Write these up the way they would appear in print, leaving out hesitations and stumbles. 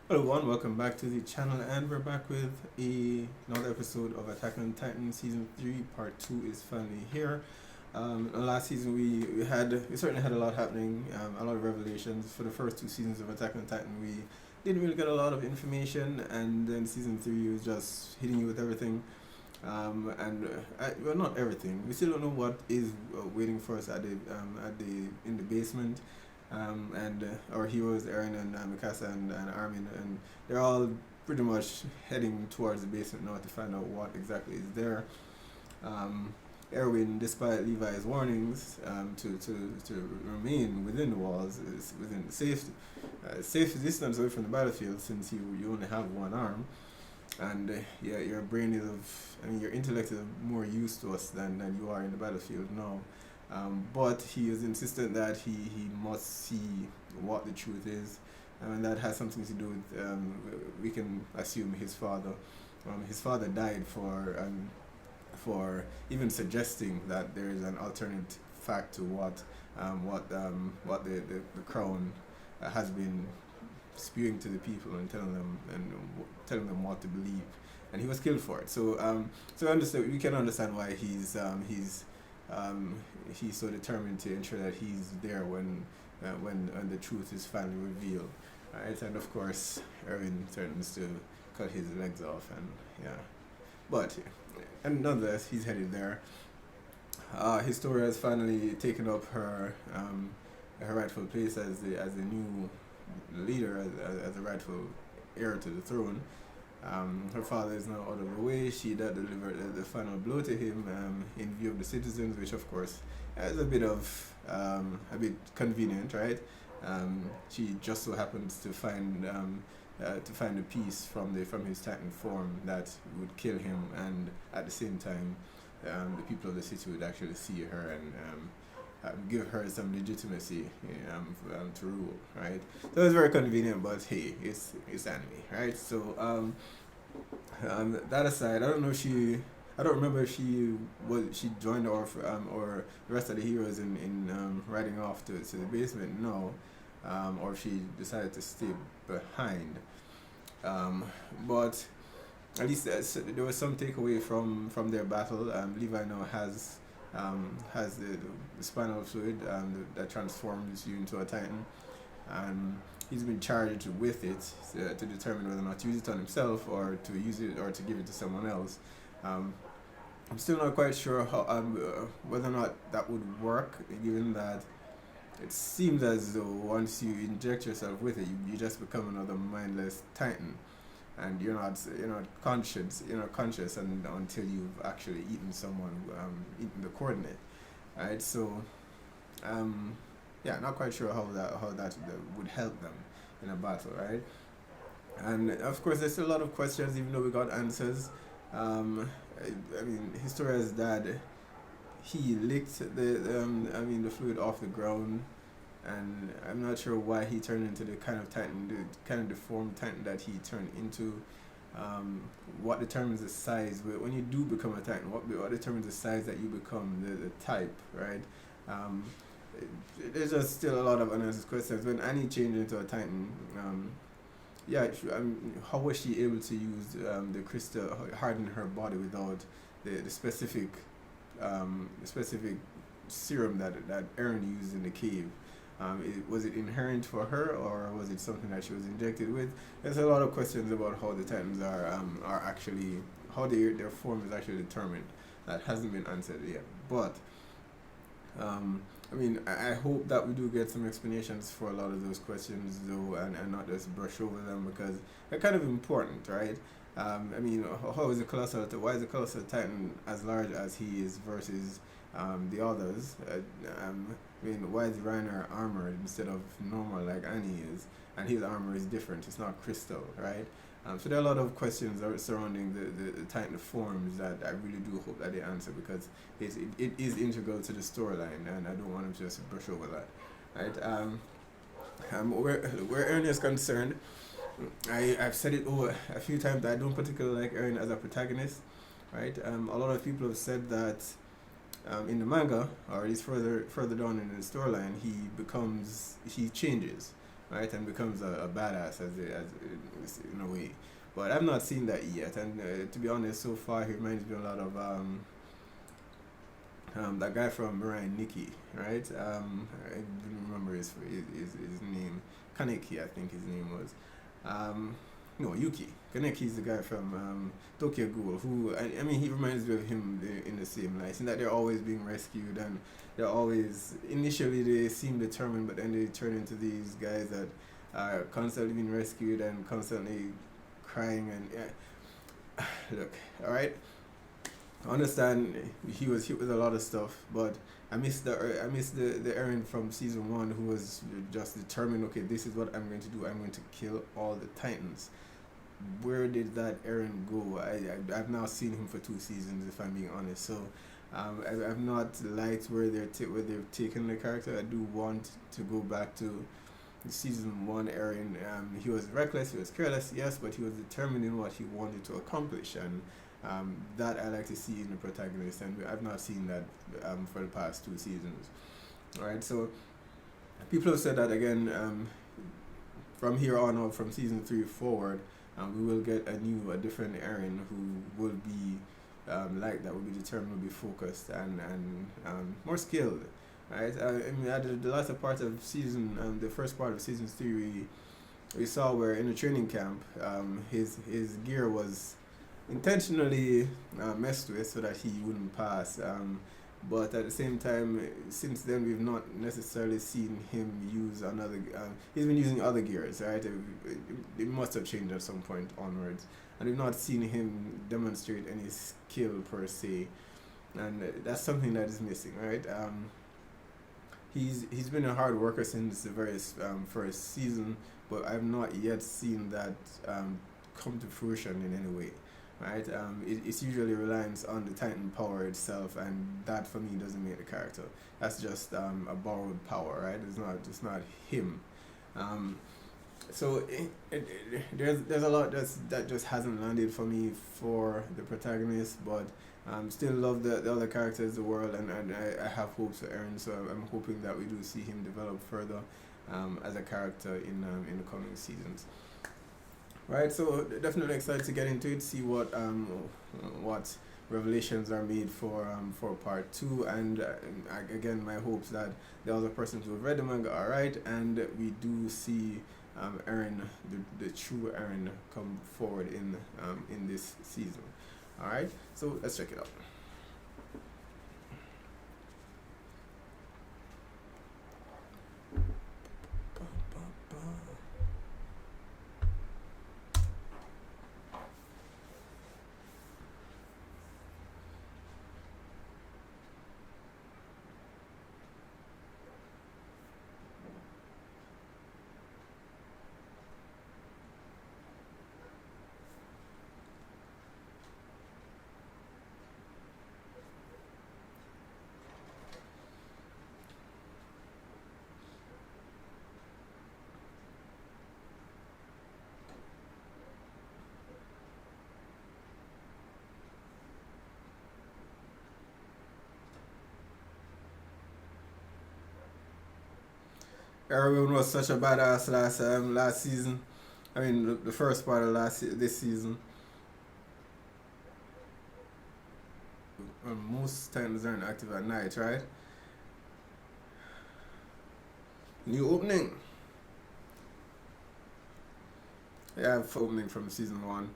Hello everyone, welcome back to the channel, and we're back with another episode of Attack on Titan Season 3. Part 2 is finally here. Last season we certainly had a lot happening, a lot of revelations. For the first two seasons of Attack on Titan, we didn't really get a lot of information, and then Season 3 was just hitting you with everything. Well, not everything. We still don't know what is waiting for us in the basement. And Our heroes Eren and Mikasa and Armin, and they're all pretty much heading towards the basement now to find out what exactly is there. Erwin, despite Levi's warnings to remain within the walls, is within the safe distance away from the battlefield, since you only have one arm. And yeah, your brain is your intellect is more used to us than you are in the battlefield now. But he is insistent that he must see what the truth is, and that has something to do with, we can assume, his father. His father died for even suggesting that there is an alternate fact to what the crown has been spewing to the people and telling them what to believe, and he was killed for it. So understand we can understand why he's so determined to ensure that he's there when the truth is finally revealed, right? And of course, Erwin threatens to cut his legs off, and yeah, but and nonetheless, he's headed there. Historia has finally taken up her rightful place as the new leader, as the rightful heir to the throne. Her father is now out of the way. She delivered the final blow to him, in view of the citizens, which of course is a bit convenient, right? She just so happens to find a piece from his Titan form that would kill him, and at the same time, the people of the city would actually see her and give her some legitimacy, to rule, right? So it's very convenient, but hey, it's anime, right? So that aside, I don't remember if she joined, or the rest of the heroes in riding off to the basement. No, or if she decided to stay behind. But at least there was some takeaway from their battle. Levi now has the spinal fluid, that transforms you into a Titan, and he's been charged with it, to determine whether or not to use it on himself, or to use it, or to give it to someone else. Um, I'm still not quite sure whether or not that would work, given that it seems as though once you inject yourself with it, you just become another mindless Titan, and you're not conscious and until you've actually eaten the coordinate, right? So yeah, not quite sure how that would help them in a battle, right? And of course, there's still a lot of questions, even though we got answers. Historia's dad, he licked the fluid off the ground, and I'm not sure why he turned into the kind of Titan, the kind of deformed Titan that he turned into. What determines the size when you do become a Titan? What determines the size that you become, the type, right? Um, there's just still a lot of unanswered questions. When Annie changed into a Titan, yeah, how was she able to use the crystal, harden her body without the specific serum that Eren used in the cave? Was it inherent for her, or was it something that she was injected with? There's a lot of questions about how the Titans are actually, how their form is actually determined, that hasn't been answered yet. But I hope that we do get some explanations for a lot of those questions, though, and not just brush over them, because they're kind of important, right? Why is the Colossal Titan as large as he is versus the others? Why is Reiner armored instead of normal like Annie is? And his armor is different, it's not crystal, right? So there are a lot of questions surrounding the Titan forms that I really do hope that they answer, because it is integral to the storyline, and I don't want them to just brush over that, right? Where Eren is concerned, I've said it over a few times that I don't particularly like Eren as a protagonist, right? A lot of people have said that in the manga, or at least further down in the storyline, he changes, right, and becomes a badass in a way. But I've not seen that yet, and to be honest, so far he reminds me a lot of that guy from Ryan Nicky, right? I didn't remember his name. Kaneki, I think his name was. Um, no, Yuki. Kaneki is the guy from Tokyo Ghoul, who, I mean, he reminds me of him in the same light, in that they're always being rescued and they're always, initially they seem determined, but then they turn into these guys that are constantly being rescued and constantly crying and, yeah. Look, alright, I understand he was hit with a lot of stuff, but I miss the Eren from season one who was just determined. Okay, this is what I'm going to do. I'm going to kill all the Titans. Where did that Eren go? I've now seen him for 2 seasons, if I'm being honest. So I've not liked where they've taken the character. I do want to go back to season one Eren. He was reckless, he was careless, yes, but he was determined in what he wanted to accomplish, and that I like to see in the protagonist, and I've not seen that for the past 2 seasons. All right, so people have said that again. From here on out, from season three forward, we will get a different Eren who will be like that, will be determined, will be focused, and more skilled. Right, I mean, at the latter part of the first part of season three, we saw where in the training camp, his gear was intentionally messed with so that he wouldn't pass. But at the same time, since then we've not necessarily seen him use another. He's been using other gears, right? It must have changed at some point onwards, and we've not seen him demonstrate any skill per se, and that's something that is missing, right? He's been a hard worker since the very first season, but I've not yet seen that come to fruition in any way. Right, it's usually reliance on the Titan power itself, and that for me doesn't make the character. That's just a borrowed power, right? It's not him. Um, so there's a lot that just hasn't landed for me for the protagonist, but still love the other characters in the world, and I have hopes for Eren, so I'm hoping that we do see him develop further as a character in the coming seasons. Right, so definitely excited to get into it, see what revelations are made for part two, and again, my hopes that the other persons who have read the manga are right, and we do see Eren, the true Eren, come forward in this season. All right, so let's check it out. Erwin was such a badass last season. I mean, the first part of this season. Most times aren't active at night, right? New opening. Yeah, opening from season one.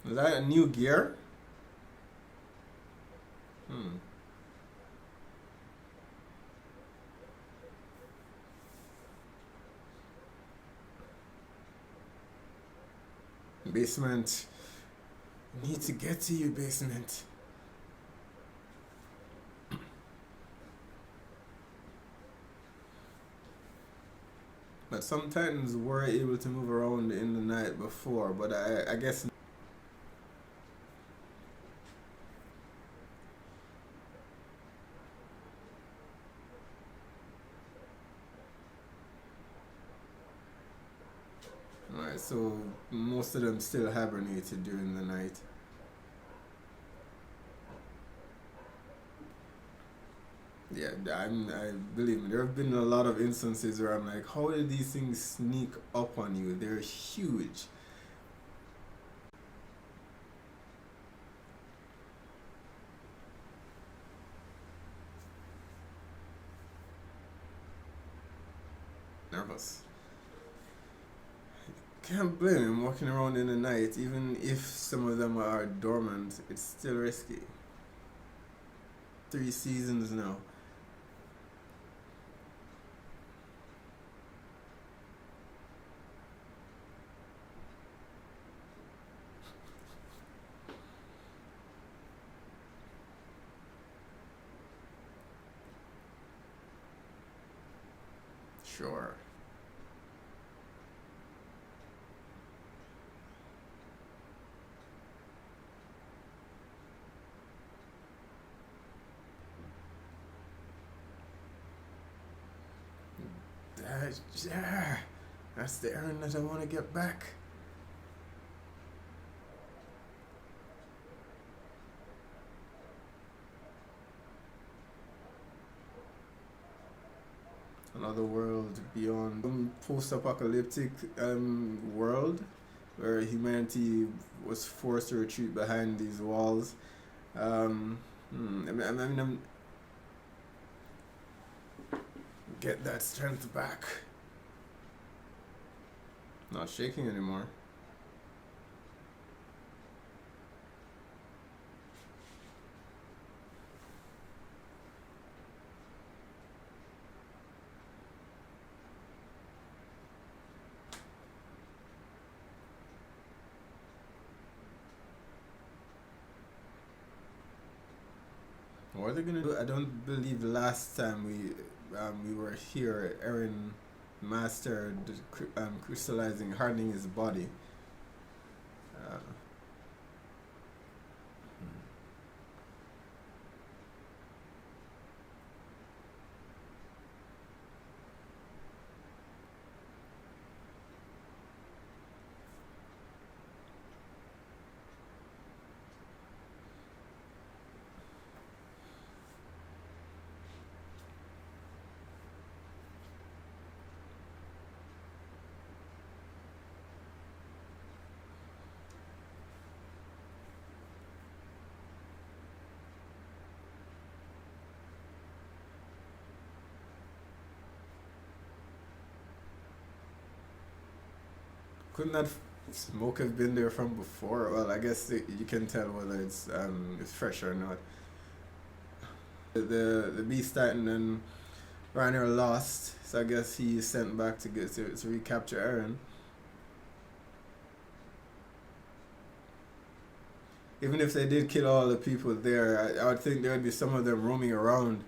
Is that a new gear? Hmm. Basement. Need to get to you, basement. But some Titans were able to move around in the night before, but I guess. Alright, so most of them still hibernated during the night. Yeah, I believe me. There have been a lot of instances where I'm like, how did these things sneak up on you? They're huge. Nervous. Can't blame him walking around in the night, even if some of them are dormant. It's still risky. 3 seasons now. Sure. Yeah, that's the Eren that I want to get back. Another world beyond post-apocalyptic world where humanity was forced to retreat behind these walls. I'm get that strength back. Not shaking anymore. What are they gonna do? I don't believe last time we were here, Eren mastered crystallizing, hardening his body. Uh, couldn't that smoke have been there from before? Well, I guess you can tell whether it's fresh or not. The beast titan and Reiner lost, so I guess he is sent back to get to recapture Eren. Even if they did kill all the people there, I would think there would be some of them roaming around,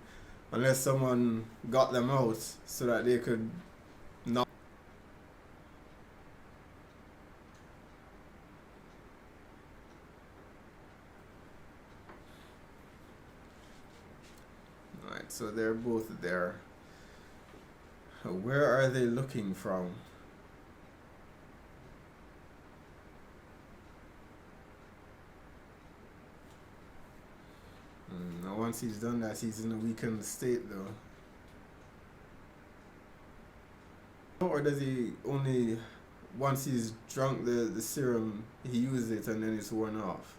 unless someone got them out so that they could not. Alright, so they're both there. Where are they looking from? Now once he's done that, he's in a weakened state though. Or does he only, once he's drunk the serum, he uses it and then it's worn off?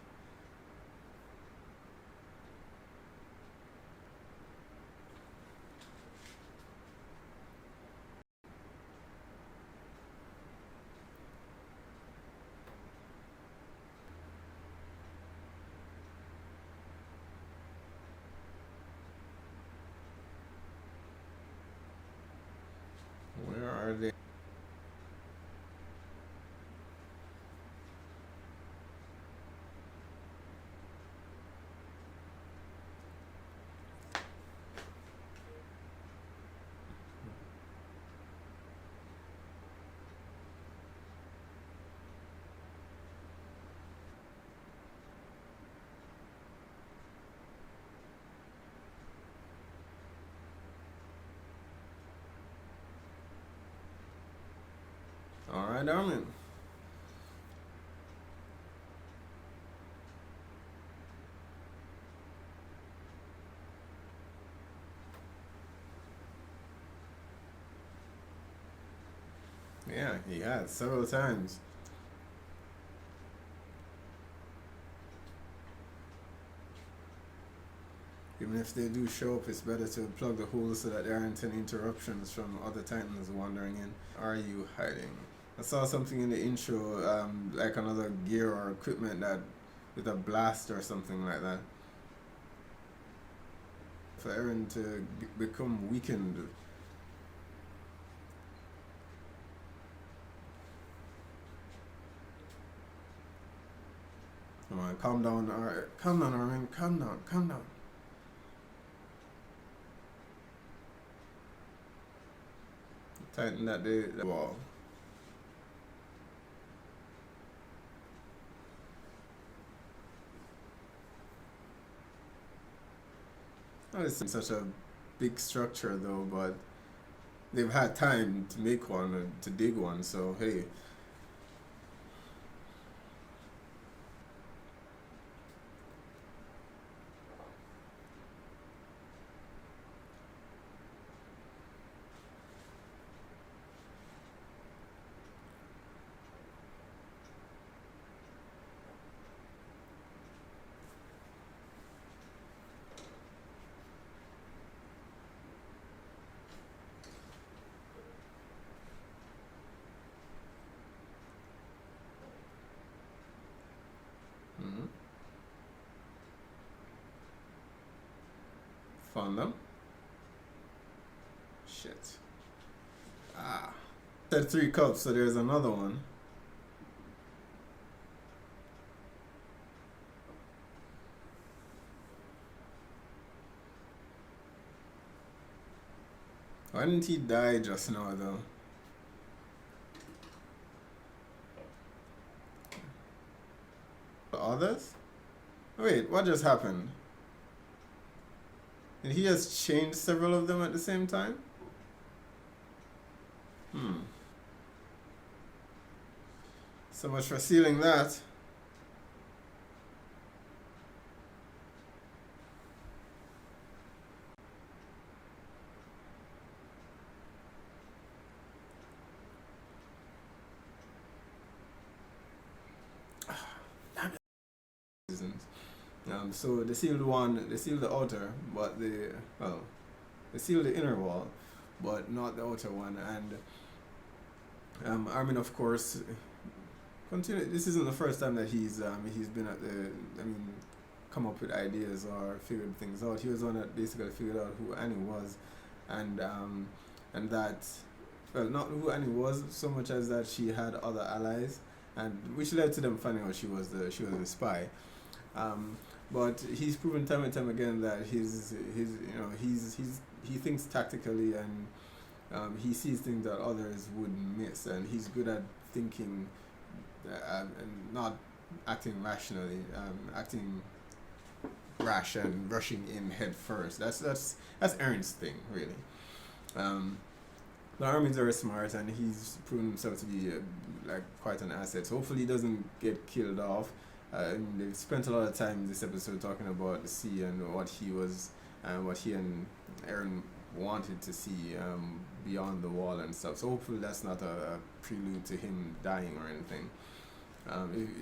Where are they? Alright, Armin. Yeah, he has several times. Even if they do show up, it's better to plug the holes so that there aren't any interruptions from other Titans wandering in. Are you hiding? I saw something in the intro, like another gear or equipment that with a blast or something like that. For Eren to become weakened. Come on, calm down, calm down, Armin, calm down, calm down. Tighten that the wall. Oh, it's such a big structure though, but they've had time to make one, to dig one, so hey. Mm-hmm. Found them. Shit. Ah. Said 3 cups, so there's another one. Why didn't he die just now though? The others? Wait, what just happened? Did he just change several of them at the same time? Hmm. So much for sealing that. So they sealed one, they sealed the outer, but they sealed the inner wall, but not the outer one. And Armin, of course, continue. This isn't the first time that he's been at the, I mean, come up with ideas or figured things out. He was the one that basically figured out who Annie was, and and that, well, not who Annie was so much as that she had other allies, and which led to them finding out she was a spy. Um, but he's proven time and time again that he thinks tactically, and he sees things that others would miss, and he's good at thinking and not acting rationally, acting rash and rushing in head first. That's Aaron's thing, really. Um, but Armin's very smart, and he's proven himself to be like quite an asset. So hopefully he doesn't get killed off. And they've spent a lot of time in this episode talking about the sea and what he and Eren wanted to see beyond the wall and stuff. So hopefully that's not a prelude to him dying or anything.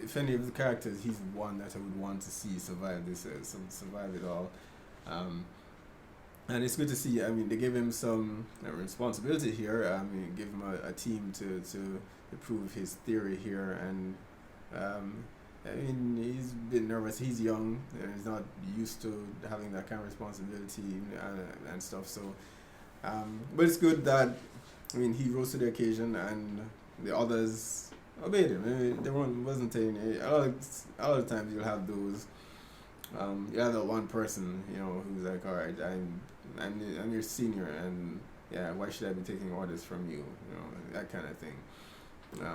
If any of the characters, he's one that I would want to see survive this, survive it all. And it's good to see. I mean, they gave him some responsibility here. I mean, give him a team to prove his theory here, and I mean, he's a bit nervous. He's young. He's not used to having that kind of responsibility and stuff. So, but it's good that, I mean, he rose to the occasion, and the others obeyed him. I mean, there wasn't any. A lot of times you'll have those. You have that one person, who's like, all right, I'm your senior, and yeah, why should I be taking orders from you? That kind of thing.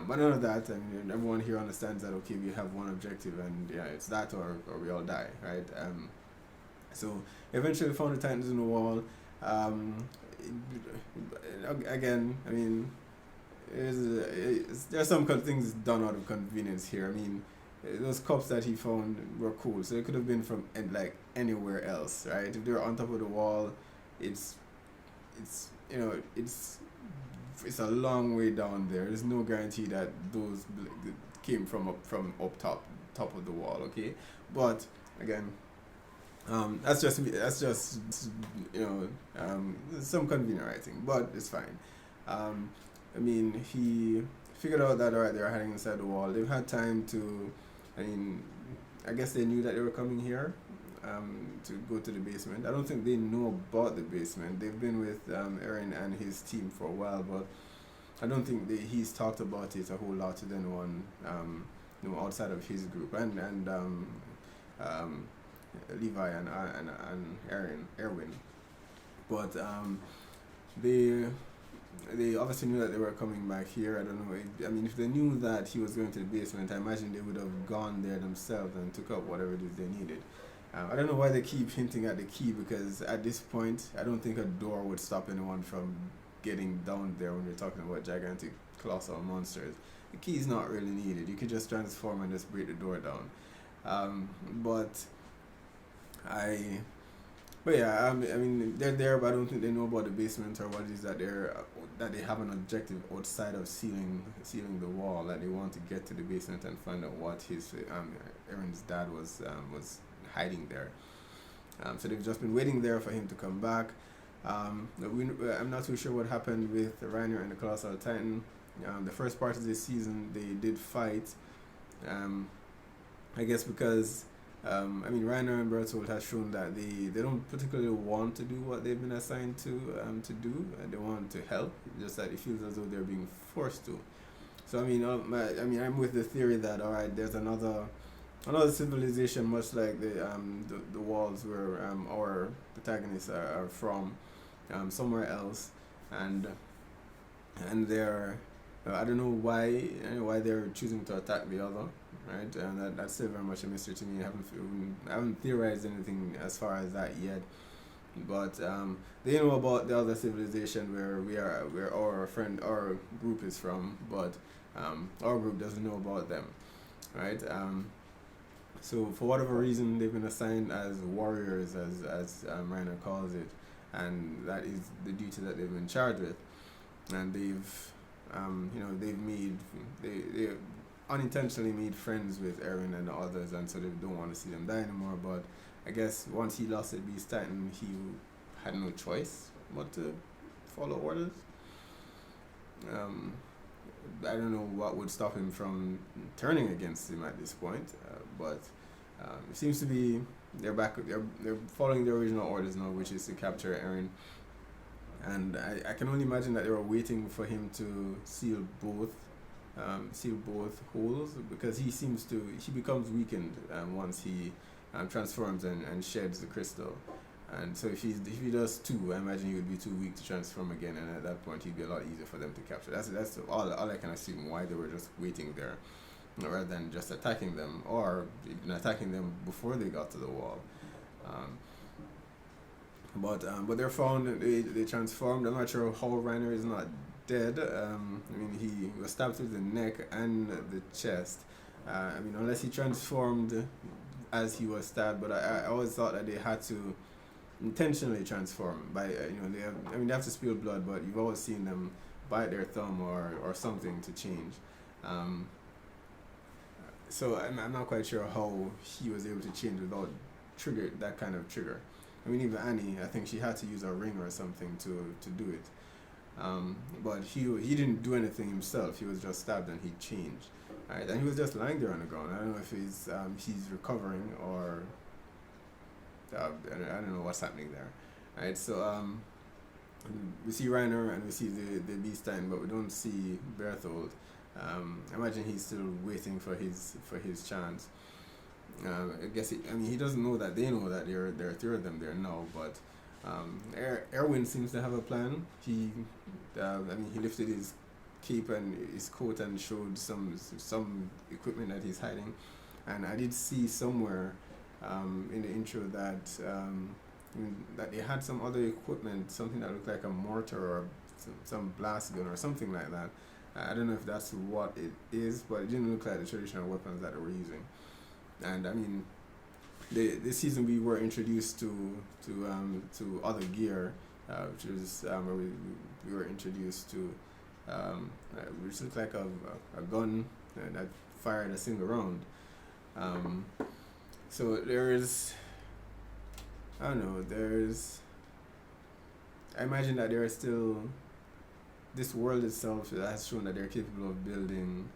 But none of that. I mean, everyone here understands that, okay, we have one objective, and yeah, it's that or we all die, right? So eventually we found the Titans in the wall. Again, I mean, There's some things done out of convenience here. I mean, those cups that he found were cool, so it could have been from like anywhere else, right? If they're on top of the wall, it's it's you know it's a long way down there. There's no guarantee that those came from up top of the wall. Okay, but again, that's just you know some convenient writing, but it's fine. Um, I mean, he figured out that alright, they're hiding inside the wall. They've had time to. I mean, I guess they knew that they were coming here to go to the basement. I don't think they know about the basement. They've been with Eren and his team for a while, but I don't think he's talked about it a whole lot to anyone outside of his group and um, Levi and Erwin. But they they obviously knew that they were coming back here. I don't know. I mean, if they knew that he was going to the basement, I imagine they would have gone there themselves and took up whatever it is they needed. I don't know why they keep hinting at the key because at this point, I don't think a door would stop anyone from getting down there when you're talking about gigantic colossal monsters. The key is not really needed. You could just transform and just break the door down. But I But yeah, I mean, they're there, but I don't think they know about the basement or what it is that they have an objective outside of sealing the wall. That they want to get to the basement and find out what his Aaron's dad was hiding there. So they've just been waiting there for him to come back. I'm not too sure what happened with Reiner and the Colossal Titan. The first part of this season, they did fight. I guess because I mean, Reiner and Bertolt has shown that they don't particularly want to do what they've been assigned to do. They want to help, just that it feels as though they're being forced to. So I mean, I'm with the theory that all right, there's another civilization, much like the walls where our protagonists are from, somewhere else, and they're I don't know why they're choosing to attack the other, right? And that's still very much a mystery to me. I haven't theorized anything as far as that yet, but they know about the other civilization where our group is from, but our group doesn't know about them, right? So for whatever reason, they've been assigned as warriors, as Reiner calls it, and that is the duty that they've been charged with, and they unintentionally made friends with Eren and the others, and so they don't want to see them die anymore. But I guess once he lost the Beast Titan, he had no choice but to follow orders. I don't know what would stop him from turning against him at this point, but it seems to be they're back. They're following the original orders now, which is to capture Eren. And I can only imagine that they were waiting for him to seal both holes, because he becomes weakened once he transforms and sheds the crystal. And so if he does two, I imagine he would be too weak to transform again, and at that point he'd be a lot easier for them to capture. That's all I can assume why they were just waiting there, rather than just attacking them, or even attacking them before they got to the wall. But they're found. They transformed. I'm not sure how Reiner is not dead. I mean, he was stabbed through the neck and the chest. I mean, unless he transformed as he was stabbed. But I always thought that they had to intentionally transform by they have to spill blood, but you've always seen them bite their thumb or something to change. So I'm not quite sure how he was able to change without that kind of trigger. I mean, even Annie, I think she had to use a ring or something to do it. But he didn't do anything himself. He was just stabbed and he changed. Right? And he was just lying there on the ground. I don't know if he's recovering or I don't know what's happening there. Right? So we see Reiner and we see the Beast Titan, but we don't see Berthold. I imagine he's still waiting for his chance. I guess he doesn't know that they know that there are three of them there now, but Erwin seems to have a plan. He lifted his cape and his coat and showed some equipment that he's hiding, and I did see somewhere in the intro that they had some other equipment, something that looked like a mortar or some blast gun or something like that. I don't know if that's what it is, but it didn't look like the traditional weapons that they were using. And I mean, this season we were introduced to other gear, which was where we were introduced to which looked like a gun that fired a single round. Um, so there's, I don't know, I imagine that there are still, this world itself has shown that they're capable of building,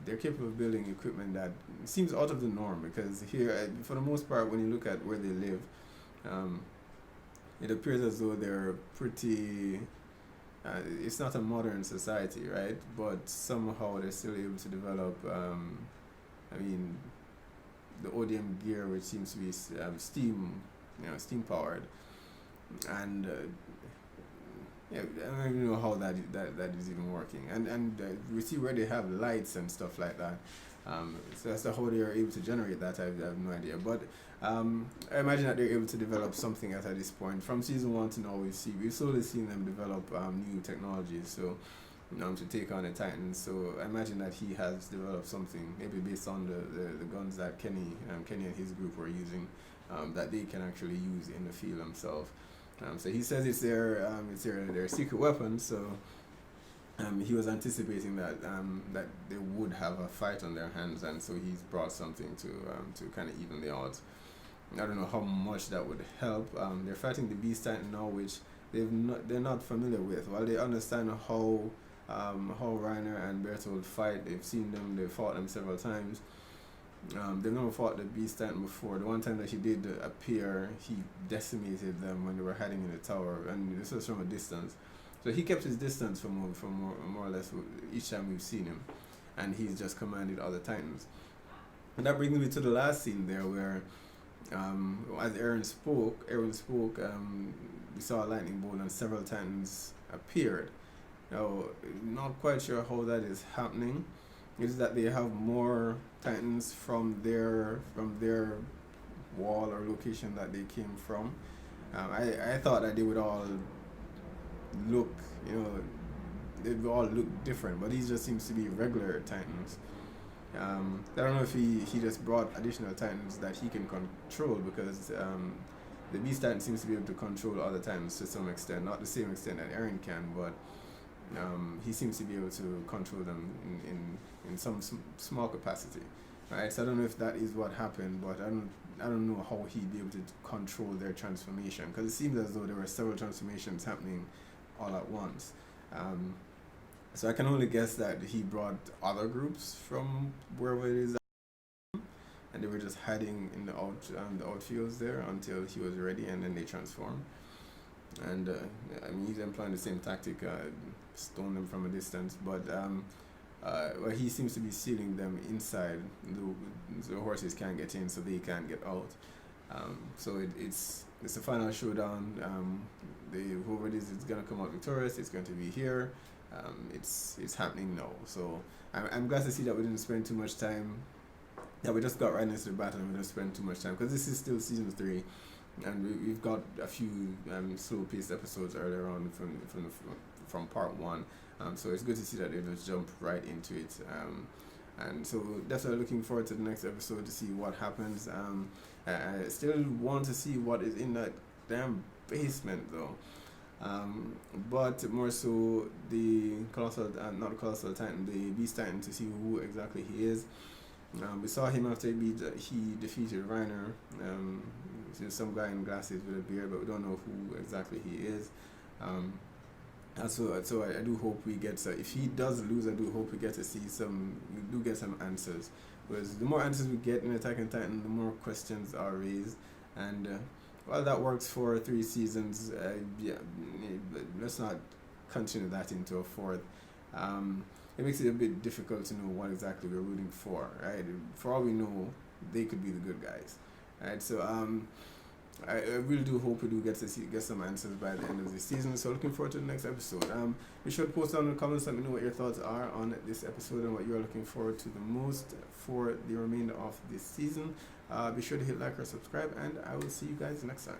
they're capable of building equipment that seems out of the norm, because here, for the most part, when you look at where they live, um, it appears as though they're pretty, it's not a modern society, right? But somehow they're still able to develop, I mean, the ODM gear, which seems to be steam, steam powered, and yeah, I don't even know how that is even working. And we see where they have lights and stuff like that. So as to how they are able to generate that, I have no idea. But I imagine that they're able to develop something at this point. From season 1 to now, we've slowly seen them develop new technologies. So to take on the Titans. So I imagine that he has developed something, maybe based on the guns that Kenny and his group were using, that they can actually use in the field themselves. So he says it's their secret weapon. So he was anticipating that that they would have a fight on their hands, and so he's brought something to kind of even the odds. I don't know how much that would help. They're fighting the Beast Titan now, which they're not familiar with. While they understand how Reiner and Bertold fight, they've seen them, they've fought them several times. They've never fought the Beast Titan before. The one time that he did appear, he decimated them when they were hiding in the tower, and this was from a distance. So he kept his distance from more or less each time we've seen him, and he's just commanded other Titans. And that brings me to the last scene there, where as Eren spoke, we saw a lightning bolt and several Titans appeared. Now, not quite sure how that is happening. Is that they have more Titans from their wall or location that they came from. I thought that they would all look, they would all look different, but these just seems to be regular Titans. I don't know if he just brought additional Titans that he can control, because the Beast Titan seems to be able to control other Titans to some extent, not the same extent that Eren can, but he seems to be able to control them in some small capacity, right? So I don't know if that is what happened, but I don't know how he'd be able to control their transformation, because it seems as though there were several transformations happening all at once. So I can only guess that he brought other groups from wherever it is, and they were just hiding in the outfields there until he was ready, and then they transformed. And I mean, he's employing the same tactic, stone them from a distance, but well, he seems to be sealing them inside. The horses can't get in, so they can't get out. So it's the final showdown. Whoever it is gonna come out victorious. It's going to be here. It's happening now. So I'm glad to see that we didn't spend too much time. That we just got right into the battle and we didn't spend too much time, because this is still season 3. And we've got a few slow-paced episodes earlier on from part 1, so it's good to see that they just jump right into it. And so definitely looking forward to the next episode to see what happens. I still want to see what is in that damn basement though. But more so the not Colossal Titan, the Beast Titan, to see who exactly he is. We saw him after he defeated Reiner. Some guy in glasses with a beard, but we don't know who exactly he is. So I do hope we get if he does lose, I do hope we get some answers. Because the more answers we get in Attack on Titan, the more questions are raised. And while that works for 3 seasons, let's not continue that into a 4th. It makes it a bit difficult to know what exactly we're rooting for, right? For all we know, they could be the good guys, right? So I really do hope we do get some answers by the end of this season. So looking forward to the next episode. Be sure to post down in the comments, let me know what your thoughts are on this episode and what you are looking forward to the most for the remainder of this season. Be sure to hit like or subscribe, and I will see you guys next time.